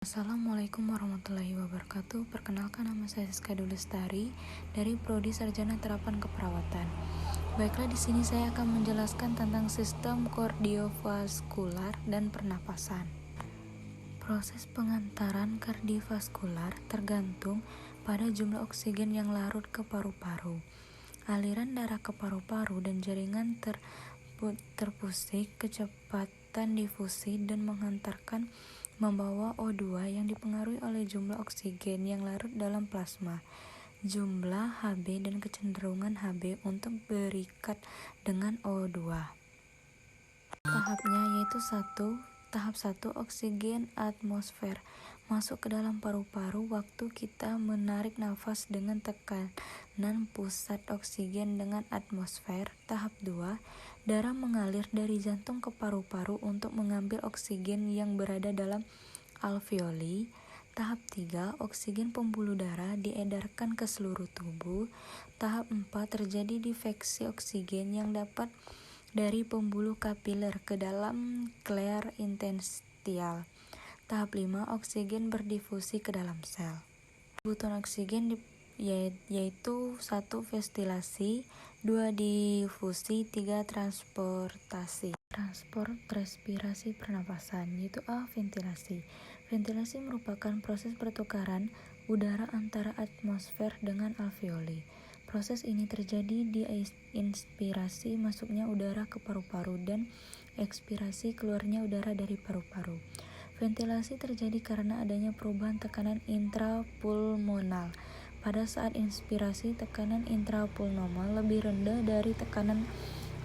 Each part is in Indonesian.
Assalamualaikum warahmatullahi wabarakatuh. Perkenalkan, nama saya Siska Dulestari dari Prodi Sarjana Terapan Keperawatan. Baiklah, di sini saya akan menjelaskan tentang sistem kardiovaskular dan pernapasan. Proses pengantaran kardiovaskular tergantung pada jumlah oksigen yang larut ke paru-paru. Aliran darah ke paru-paru dan jaringan terpusat, kecepatan difusi dan menghantarkan membawa O2 yang dipengaruhi oleh jumlah oksigen yang larut dalam plasma, jumlah Hb dan kecenderungan Hb untuk berikat dengan O2. Tahapnya yaitu tahap 1 oksigen atmosfer masuk ke dalam paru-paru waktu kita menarik nafas dengan tekanan pusat oksigen dengan atmosfer. Tahap 2, darah mengalir dari jantung ke paru-paru untuk mengambil oksigen yang berada dalam alveoli. Tahap 3, oksigen pembuluh darah diedarkan ke seluruh tubuh. Tahap 4, terjadi difeksi oksigen yang dapat dari pembuluh kapiler ke dalam clear interstitial. Tahap 5, oksigen berdifusi ke dalam sel. Kebutuhan oksigen yaitu 1. Ventilasi, 2. difusi, 3. transportasi. Transport respirasi pernapasan yaitu A. Ventilasi. Ventilasi merupakan proses pertukaran udara antara atmosfer dengan alveoli. Proses ini terjadi di inspirasi masuknya udara ke paru-paru dan ekspirasi keluarnya udara dari paru-paru. Ventilasi terjadi karena adanya perubahan tekanan intrapulmonal. Pada saat inspirasi, tekanan intrapulmonal lebih rendah dari tekanan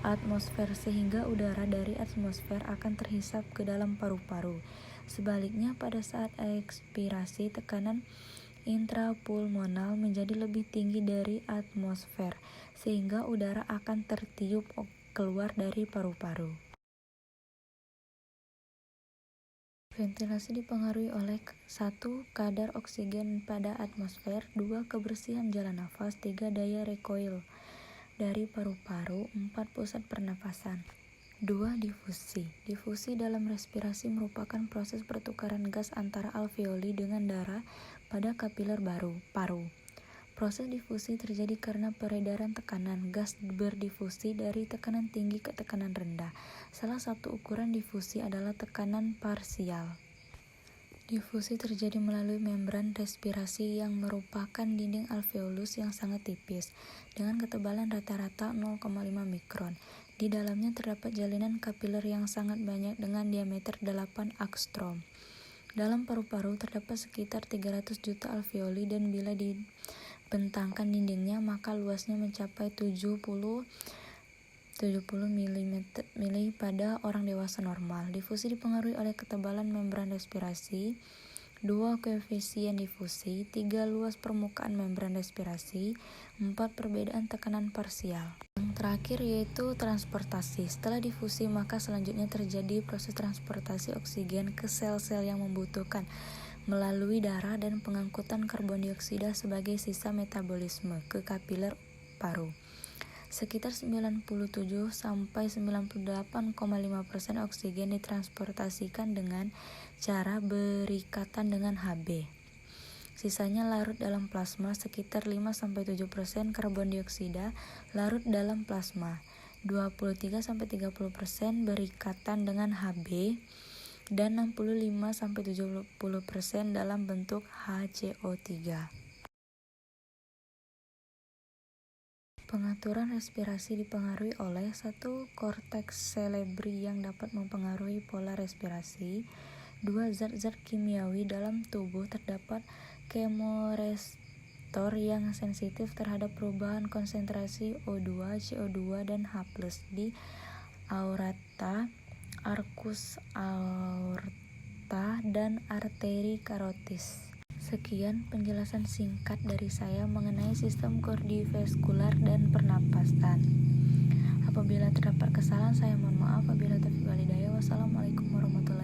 atmosfer sehingga udara dari atmosfer akan terhisap ke dalam paru-paru. Sebaliknya, pada saat ekspirasi, tekanan intrapulmonal menjadi lebih tinggi dari atmosfer sehingga udara akan tertiup keluar dari paru-paru. Ventilasi dipengaruhi oleh 1. Kadar oksigen pada atmosfer, 2. Kebersihan jalan nafas, 3. Daya recoil dari paru-paru, 4. Pusat pernapasan. 2. Difusi. Difusi dalam respirasi merupakan proses pertukaran gas antara alveoli dengan darah pada kapiler paru. Proses difusi terjadi karena peredaran tekanan. Gas berdifusi dari tekanan tinggi ke tekanan rendah. Salah satu ukuran difusi adalah tekanan parsial. Difusi terjadi melalui membran respirasi yang merupakan dinding alveolus yang sangat tipis, dengan ketebalan rata-rata 0,5 mikron. Di dalamnya terdapat jalinan kapiler yang sangat banyak dengan diameter 8 angstrom. Dalam paru-paru terdapat sekitar 300 juta alveoli dan bila dibentangkan dindingnya maka luasnya mencapai 70 mm pada orang dewasa normal. Difusi dipengaruhi oleh ketebalan membran respirasi, 2. Koefisien difusi, 3. Luas permukaan membran respirasi, 4. Perbedaan tekanan parsial. Yang terakhir yaitu transportasi. Setelah difusi maka selanjutnya terjadi proses transportasi oksigen ke sel-sel yang membutuhkan melalui darah dan pengangkutan karbon dioksida sebagai sisa metabolisme ke kapiler paru. Sekitar 97-98,5% oksigen ditransportasikan dengan cara berikatan dengan Hb. Sisanya larut dalam plasma, sekitar 5-7% karbon dioksida larut dalam plasma, 23-30% berikatan dengan Hb, dan 65-70% dalam bentuk HCO3. Pengaturan respirasi dipengaruhi oleh 1. Korteks cerebri yang dapat mempengaruhi pola respirasi, 2. Zat-zat kimiawi dalam tubuh terdapat kemoreseptor yang sensitif terhadap perubahan konsentrasi O2, CO2, dan H+ di aorta, arkus aorta, dan arteri karotis. Sekian penjelasan singkat dari saya mengenai sistem kardiovaskular dan pernapasan. Apabila terdapat kesalahan saya mohon maaf. Wabillahi taufiq wal hidayah. Wassalamualaikum warahmatullahi wabarakatuh.